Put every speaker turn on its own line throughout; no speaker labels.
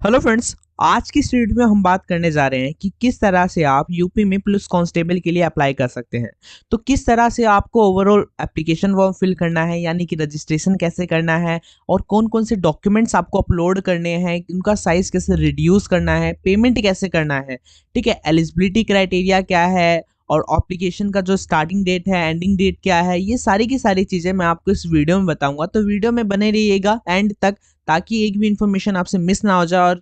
Hello friends. आज की इस वीडियो में हम बात करने जा रहे हैं कि किस तरह से आप यूपी में पुलिस कांस्टेबल के लिए अप्लाई कर सकते हैं। तो किस तरह से आपको ओवरऑल एप्लीकेशन फॉर्म फिल करना है, यानी कि रजिस्ट्रेशन कैसे करना है और कौन कौन से डॉक्यूमेंट्स आपको अपलोड करने हैं, उनका साइज कैसे रिड्यूस करना है, पेमेंट कैसे करना है, ठीक है, एलिजिबिलिटी क्राइटेरिया क्या है और एप्लीकेशन का जो स्टार्टिंग डेट है, एंडिंग डेट क्या है, ये सारी की सारी चीज़ें मैं आपको इस वीडियो में बताऊंगा। तो वीडियो में बने रहिएगा एंड तक, ताकि एक भी इन्फॉर्मेशन आपसे मिस ना हो जाए और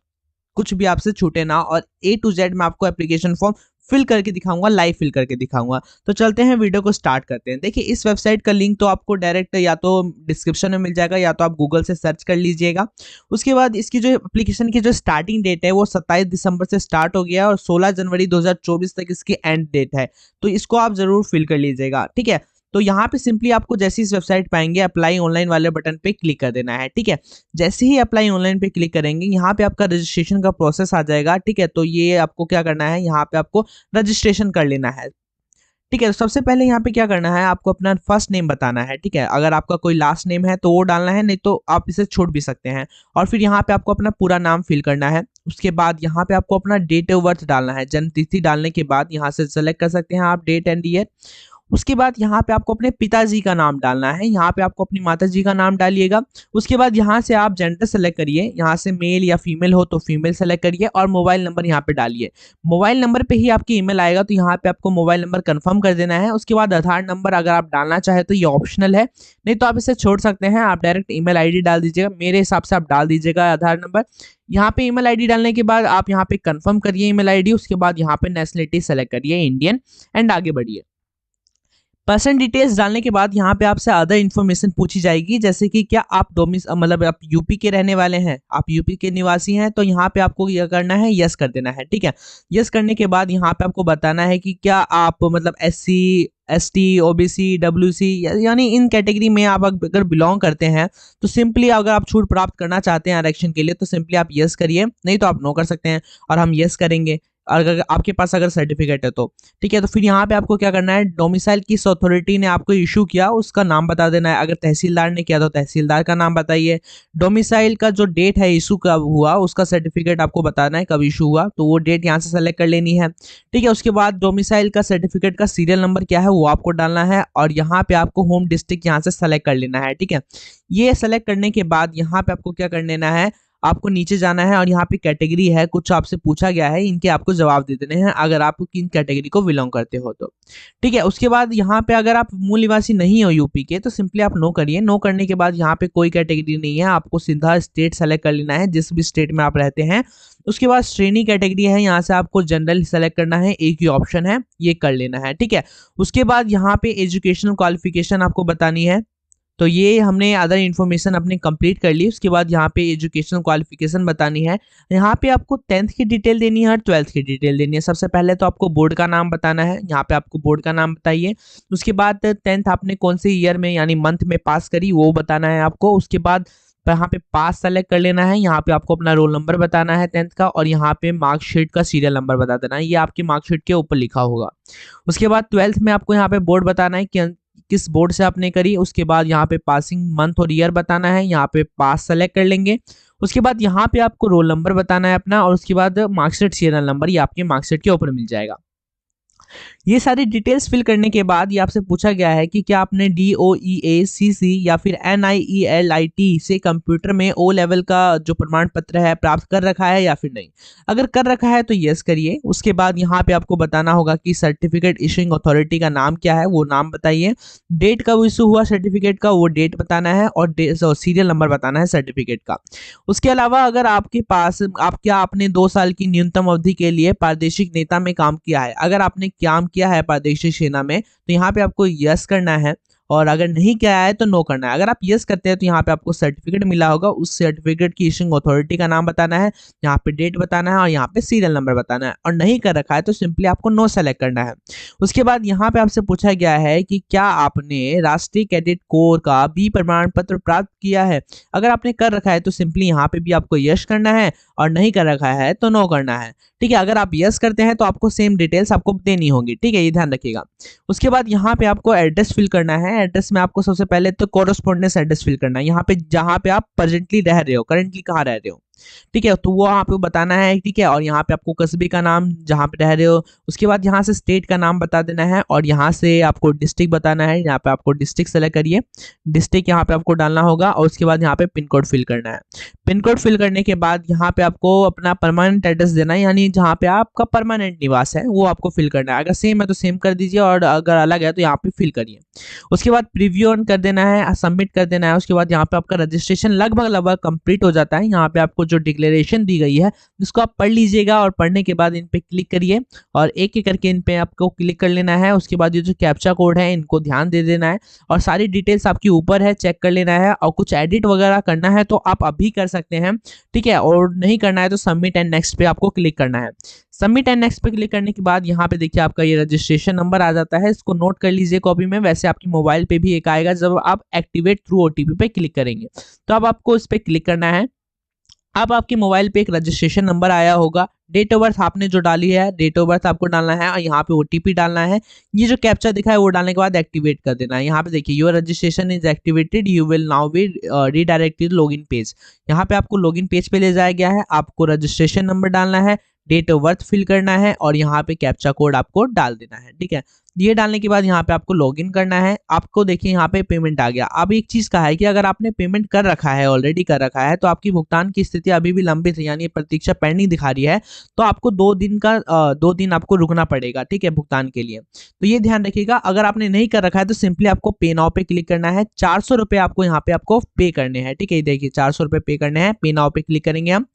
कुछ भी आपसे छूटे ना। और ए टू जेड मैं आपको एप्लीकेशन फॉर्म फिल करके दिखाऊंगा, लाइव फिल करके दिखाऊंगा। तो चलते हैं, वीडियो को स्टार्ट करते हैं। देखिए, इस वेबसाइट का लिंक तो आपको डायरेक्ट या तो डिस्क्रिप्शन में मिल जाएगा या तो आप गूगल से सर्च कर लीजिएगा। उसके बाद इसकी जो एप्लीकेशन की जो स्टार्टिंग डेट है वो 27 दिसंबर से स्टार्ट हो गया और 16 जनवरी 2024 तक इसकी एंड डेट है। तो इसको आप जरूर फिल कर लीजिएगा, ठीक है। तो यहाँ पे सिंपली आपको जैसे इस वेबसाइट पाएंगे, अप्लाई ऑनलाइन वाले बटन पे क्लिक कर देना है, ठीक है। जैसे ही अप्लाई ऑनलाइन पे क्लिक करेंगे, यहाँ पे आपका रजिस्ट्रेशन का प्रोसेस आ जाएगा, ठीक है। तो ये आपको क्या करना है, यहाँ पे आपको रजिस्ट्रेशन कर लेना है, ठीक है। तो सबसे पहले यहाँ पे क्या करना है, आपको अपना फर्स्ट नेम बताना है, ठीक है। अगर आपका कोई लास्ट नेम है तो वो डालना है, नहीं तो आप इसे छोड़ भी सकते हैं। और फिर यहाँ पे आपको अपना पूरा नाम फिल करना है। उसके बाद यहाँ पे आपको अपना डेट ऑफ बर्थ डालना है। जन्म तिथि डालने के बाद यहाँ से सेलेक्ट कर सकते हैं आप डेट एंड ईयर। उसके बाद यहाँ पे आपको अपने पिताजी का नाम डालना है, यहाँ पे आपको अपनी माताजी का नाम डालिएगा। उसके बाद यहाँ से आप जेंडर सेलेक्ट करिए, यहाँ से मेल या फीमेल हो तो फीमेल सेलेक्ट करिए और मोबाइल नंबर यहाँ पे डालिए। मोबाइल नंबर पे ही आपकी ईमेल आएगा, तो यहाँ पे आपको मोबाइल नंबर कंफर्म कर देना है। उसके बाद आधार नंबर अगर आप डालना चाहे तो ये ऑप्शनल है, नहीं तो आप इसे छोड़ सकते हैं। आप डायरेक्ट ईमेल आईडी डाल दीजिएगा, मेरे हिसाब से आप डाल दीजिएगा आधार नंबर। यहाँ पे ईमेल आईडी डालने के बाद आप यहाँ पे कंफर्म करिए ईमेल आईडी। उसके बाद यहाँ पे नेशनलिटी सेलेक्ट करिए इंडियन एंड आगे बढ़िए। पर्सन डिटेल्स डालने के बाद यहाँ पे आपसे अदर इन्फॉर्मेशन पूछी जाएगी, जैसे कि क्या आप मतलब आप यूपी के रहने वाले हैं, आप यूपी के निवासी हैं। तो यहाँ पे आपको यह करना है, यस कर देना है, ठीक है। यस करने के बाद यहाँ पे आपको बताना है कि क्या आप मतलब SC ST OBC WC यानी इन कैटेगरी में आप अगर बिलोंग करते हैं तो सिंपली अगर आप छूट प्राप्त करना चाहते हैं आरक्षण के लिए तो सिंपली आप यस करिए, नहीं तो आप नो कर सकते हैं और हम यस करेंगे अगर आपके पास अगर सर्टिफिकेट है तो, ठीक है। तो फिर यहाँ पे आपको क्या करना है, डोमिसाइल किस अथॉरिटी ने आपको इशू किया उसका नाम बता देना है। अगर तहसीलदार ने किया तो तहसीलदार का नाम बताइए। डोमिसाइल का जो डेट है इशू कब हुआ उसका सर्टिफिकेट आपको बताना है, कब इशू हुआ, तो वो डेट यहाँ से सेलेक्ट कर लेनी है, ठीक है। उसके बाद डोमिसाइल का सर्टिफिकेट का सीरियल नंबर क्या है वो आपको डालना है और यहाँ पे आपको होम डिस्ट्रिक्ट यहाँ से सेलेक्ट कर लेना है, ठीक है। ये सेलेक्ट करने के बाद यहाँ पे आपको क्या कर लेना है, आपको नीचे जाना है और यहाँ पे कैटेगरी है, कुछ आपसे पूछा गया है, इनके आपको जवाब दे देने हैं अगर आप किन कैटेगरी को बिलोंग करते हो तो, ठीक है। उसके बाद यहाँ पे अगर आप मूल निवासी नहीं हो यूपी के तो सिंपली आप नो करिए। नो करने के बाद यहाँ पे कोई कैटेगरी नहीं है, आपको सीधा स्टेट सेलेक्ट कर लेना है जिस भी स्टेट में आप रहते हैं। उसके बाद श्रेणी कैटेगरी है, यहाँ से आपको जनरल सेलेक्ट करना है, एक ही ऑप्शन है, ये कर लेना है, ठीक है। उसके बाद यहाँ पे एजुकेशनल क्वालिफिकेशन आपको बतानी है, तो ये हमने अदर इन्फॉर्मेशन अपने कंप्लीट कर ली। उसके बाद यहाँ पे एजुकेशनल क्वालिफिकेशन बतानी है, यहाँ पे आपको 10th की डिटेल देनी है और 12th की डिटेल देनी है। सबसे पहले तो आपको बोर्ड का नाम बताना है, यहाँ पे आपको बोर्ड का नाम बताइए। उसके बाद 10th आपने कौन से ईयर में यानी मंथ में पास करी वो बताना है आपको। उसके बाद यहाँ पे पास सेलेक्ट कर लेना है, यहाँ पे आपको अपना रोल नंबर बताना है 10th का और यहाँ पे मार्कशीट का सीरियल नंबर बता देना है, ये आपकी मार्कशीट के ऊपर लिखा होगा। उसके बाद 12th में आपको यहाँ पे बोर्ड बताना है कि किस बोर्ड से आपने करी। उसके बाद यहाँ पे पासिंग मंथ और ईयर बताना है, यहाँ पे पास सेलेक्ट कर लेंगे। उसके बाद यहाँ पे आपको रोल नंबर बताना है अपना और उसके बाद मार्कशीट सीरियल नंबर, ये आपके मार्कशीट के ऊपर मिल जाएगा। ये सारी डिटेल्स फिल करने के बाद ये आपसे पूछा गया है कि क्या आपने DOEACC या फिर NIELIT से कंप्यूटर में O लेवल का जो प्रमाण पत्र है प्राप्त कर रखा है या फिर नहीं। अगर कर रखा है तो यस करिए। उसके बाद यहाँ पे आपको बताना होगा कि सर्टिफिकेट इशूइंग अथॉरिटी का नाम क्या है, वो नाम बताइए। डेट कब इशू हुआ सर्टिफिकेट का वो डेट बताना है और सीरियल नंबर बताना है सर्टिफिकेट का। उसके अलावा अगर आपके पास आपने 2 साल की न्यूनतम अवधि के लिए प्रादेशिक नेता में काम किया है, अगर आपने काम किया है प्रादेशिक सेना में तो यहाँ पे आपको यस करना है और अगर नहीं किया है तो नो करना है। अगर आप यस करते हैं तो यहाँ पे आपको सर्टिफिकेट मिला होगा, उस सर्टिफिकेट की इशूइंग अथॉरिटी का नाम बताना है, यहाँ पे डेट बताना है और यहाँ पे सीरियल नंबर बताना है। और नहीं कर रखा है तो सिंपली आपको नो सेलेक्ट करना है। उसके बाद यहाँ पे आपसे पूछा गया है कि क्या आपने राष्ट्रीय कैडेट कोर का बी प्रमाण पत्र प्राप्त किया है। अगर आपने कर रखा है तो सिंपली यहाँ पे भी आपको यस करना है और नहीं कर रखा है तो नो करना है, ठीक है। अगर आप यस करते हैं तो आपको सेम डिटेल्स आपको देनी होगी, ठीक है, ये ध्यान रखिएगा। उसके बाद यहाँ पे आपको एड्रेस फिल करना है। एड्रेस में आपको सबसे पहले तो कोरस्पोंडेंस एड्रेस फिल करना है, यहाँ पे जहाँ पे आप प्रेजेंटली रह रहे हो, करंटली कहाँ रह रहे हो, ठीक है, तो वो वहाँ पे बताना है, ठीक है। और यहाँ पे आपको कस्बे का नाम जहाँ पे रह रहे हो, उसके बाद यहाँ से स्टेट का नाम बता देना है और यहाँ से आपको डिस्ट्रिक्ट बताना है। यहाँ पे आपको डिस्ट्रिक्ट सेलेक्ट करिए, डिस्ट्रिक्ट यहाँ पे आपको डालना होगा और उसके बाद यहाँ पे पिन कोड फिल करना है। पिन कोड फिल करने के बाद यहाँ पे आपको अपना परमानेंट एड्रेस देना है, यानी जहाँ पे आपका परमानेंट निवास है वो आपको फिल करना है। अगर सेम है तो सेम कर दीजिए और अगर अलग है तो यहाँ पे फिल करिए। उसके बाद प्रीव्यू ऑन कर देना है, सबमिट कर देना है। उसके बाद यहाँ पे आपका रजिस्ट्रेशन लगभग कंप्लीट हो जाता है। यहाँ पे आपको जो डिक्लेरेशन दी गई है जिसको आप पढ़ लीजिएगा और पढ़ने के बाद इन पे क्लिक करिए और एक एक करके इन पे आपको क्लिक कर लेना है। उसके बाद ये जो कैप्चा कोड है इनको ध्यान दे देना है और सारी डिटेल्स आपकी ऊपर है, चेक कर लेना है। और कुछ एडिट वगैरह करना है तो आप अभी कर सकते हैं, ठीक है। और नहीं करना है तो सबमिट एंड नेक्स्ट पे आपको क्लिक करना है। सबमिट एंड नेक्स्ट पे क्लिक करने के बाद यहाँ पे देखिए आपका ये रजिस्ट्रेशन नंबर आ जाता है, इसको नोट कर लीजिए कॉपी में। वैसे आपकी मोबाइल पे भी एक आएगा जब आप एक्टिवेट थ्रू ओटीपी पे क्लिक करेंगे। तो अब आपको इस पे क्लिक करना है। अब आपके मोबाइल पे एक रजिस्ट्रेशन नंबर आया होगा, डेट ऑफ बर्थ आपने जो डाली है डेट ऑफ बर्थ आपको डालना है और यहाँ पे ओटीपी डालना है। ये जो कैप्चा दिखा है वो डालने के बाद एक्टिवेट कर देना है। यहाँ पे देखिए your registration is activated, you will now be redirected login page. यहाँ पे आपको लॉगिन पेज पे ले जाया गया है। आपको रजिस्ट्रेशन नंबर डालना है, डेट ऑफ बर्थ फिल करना है और यहाँ पे कैप्चा कोड आपको डाल देना है, ठीक है। ये डालने के बाद यहाँ पे आपको लॉगिन करना है। आपको देखिए यहाँ पे पेमेंट आ गया। अब एक चीज कहा है कि अगर आपने पेमेंट कर रखा है, ऑलरेडी कर रखा है, तो आपकी भुगतान की स्थिति अभी भी लंबित है, यानी प्रतीक्षा पेंडिंग दिखा रही है, तो आपको 2 दिन आपको रुकना पड़ेगा, ठीक है, भुगतान के लिए। तो ये ध्यान रखिएगा। अगर आपने नहीं कर रखा है तो सिंपली आपको पे नाउ पे क्लिक करना है। 400 रुपए आपको यहाँ पे आपको पे करने हैं, ठीक है। देखिए 400 रुपए पे करने हैं। पे नाउ पे क्लिक करेंगे हम।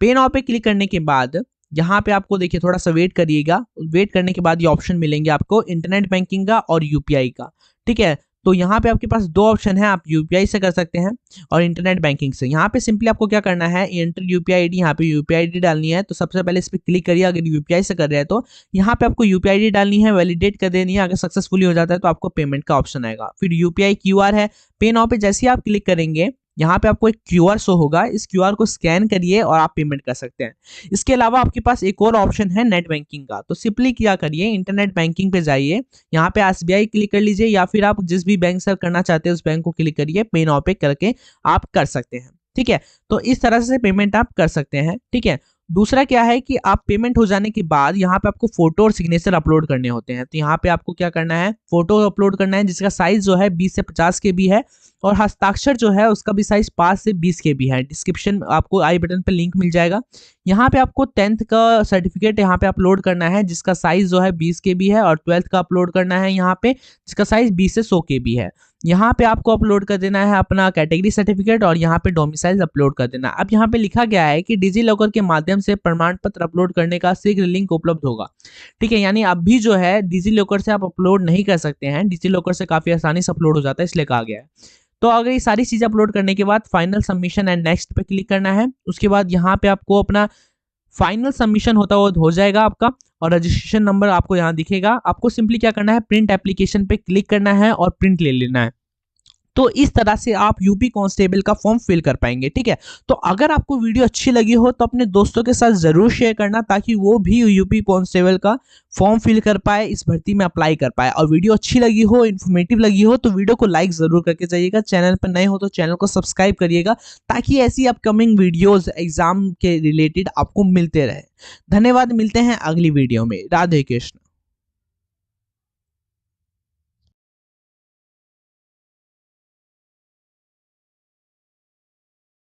पे नाउ पे क्लिक करने के बाद यहाँ पे आपको देखिए थोड़ा सा वेट करिएगा। वेट करने के बाद ये ऑप्शन मिलेंगे आपको इंटरनेट बैंकिंग का और यूपीआई का, ठीक है। तो यहाँ पे आपके पास 2 ऑप्शन है, आप यूपीआई से कर सकते हैं और इंटरनेट बैंकिंग से। यहाँ पे सिंपली आपको क्या करना है, एंटर यूपीआई आईडी, यहाँ पे यूपीआई आईडी डालनी है। तो सबसे पहले इस पर क्लिक करिए। अगर यूपीआई से कर रहे हैं तो यहाँ पे आपको यूपीआई आईडी डालनी है, वैलिडेट कर देनी है। अगर सक्सेसफुली हो जाता है तो आपको पेमेंट का ऑप्शन आएगा। फिर यूपीआई क्यूआर है। पे नाउ पे जैसे ही आप क्लिक करेंगे यहाँ पे आपको एक क्यूआर शो होगा, इस क्यूआर को स्कैन करिए और आप पेमेंट कर सकते हैं। इसके अलावा आपके पास एक और ऑप्शन है नेट बैंकिंग का। तो सिंपली क्या करिए, इंटरनेट बैंकिंग पे जाइए, यहाँ पे एसबीआई क्लिक कर लीजिए या फिर आप जिस भी बैंक से करना चाहते हैं उस बैंक को क्लिक करिए। पे नाउ पे करके आप कर सकते हैं, ठीक है। तो इस तरह से पेमेंट आप कर सकते हैं, ठीक है। दूसरा क्या है कि आप पेमेंट हो जाने के बाद यहाँ पे आपको फोटो और सिग्नेचर अपलोड करने होते हैं। तो यहाँ पे आपको क्या करना है, फोटो अपलोड करना है जिसका साइज जो है 20 से 50 के बी है और हस्ताक्षर जो है उसका भी साइज 5 से 20 के बी है। डिस्क्रिप्शन आपको आई बटन पे लिंक मिल जाएगा। यहाँ पे आपको 10th का सर्टिफिकेट यहाँ पे अपलोड करना है जिसका साइज जो है 20 के बी है और 12th का अपलोड करना है यहाँ पे जिसका साइज 20 से 100 के बी है। यहाँ पे आपको अपलोड कर देना है अपना कैटेगरी सर्टिफिकेट और यहाँ पे डोमिसाइल अपलोड कर देना। अब यहाँ पे लिखा गया है कि डिजी लॉकर के माध्यम से प्रमाण पत्र अपलोड करने का शीघ्र लिंक उपलब्ध होगा, ठीक है। यानी अभी जो है डिजी लॉकर से आप अपलोड नहीं कर सकते हैं, डिजी लॉकर से काफी आसानी से अपलोड हो जाता है, इसलिए कहा गया है। तो अगर ये सारी चीजें अपलोड करने के बाद फाइनल सबमिशन एंड नेक्स्ट पे क्लिक करना है। उसके बाद यहाँ पे आपको अपना फाइनल सबमिशन होता हुआ हो जाएगा आपका और रजिस्ट्रेशन नंबर आपको यहाँ दिखेगा। आपको सिंपली क्या करना है, प्रिंट एप्लीकेशन पे क्लिक करना है और प्रिंट ले लेना है। तो इस तरह से आप यूपी कांस्टेबल का फॉर्म फिल कर पाएंगे, ठीक है। तो अगर आपको वीडियो अच्छी लगी हो तो अपने दोस्तों के साथ जरूर शेयर करना ताकि वो भी यूपी कांस्टेबल का फॉर्म फिल कर पाए, इस भर्ती में अप्लाई कर पाए। और वीडियो अच्छी लगी हो, इन्फॉर्मेटिव लगी हो तो वीडियो को लाइक जरूर करके जाइएगा। चैनल पर नए हो तो चैनल को सब्सक्राइब करिएगा ताकि ऐसी अपकमिंग वीडियोज एग्जाम के रिलेटेड आपको मिलते रहे। धन्यवाद, मिलते हैं अगली वीडियो में। राधे कृष्ण।